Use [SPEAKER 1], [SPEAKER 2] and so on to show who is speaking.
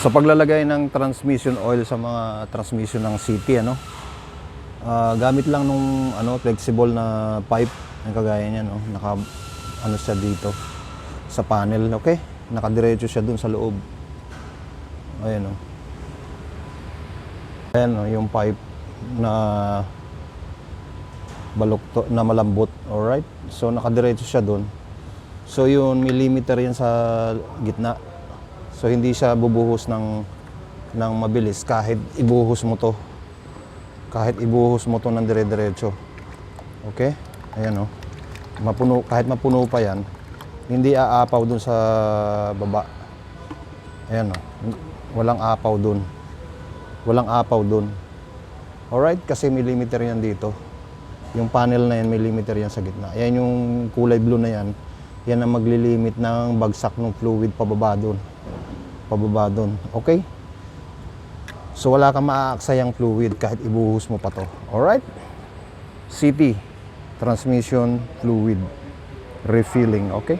[SPEAKER 1] Sa paglalagay ng transmission oil sa mga transmission ng city, gamit lang nung flexible na pipe, ang kagaya niyan, naka siya dito sa panel, okay? Nakadiretso siya dun sa loob. Ayan, Ayan, yung pipe na balukto na malambot, alright? So nakadiretso siya dun. So yun, millimeter yan sa gitna. So hindi siya bubuhos ng mabilis kahit ibuhos mo to. Kahit ibuhos mo to ng dire-diretso. Okay? Ayan, Mapuno, kahit mapuno pa yan, hindi aapaw dun sa baba. Ayan, walang apaw dun. Walang apaw dun. Alright? Kasi millimeter yan dito. Yung panel na yan, millimeter yan sa gitna. Ayan yung kulay blue na yan. Yan ang maglilimit ng bagsak ng fluid pababa dun. Pababa dun. Okay? So wala kang maaaksayang fluid kahit ibuhos mo pa to. Alright? CT, transmission fluid refilling. Okay?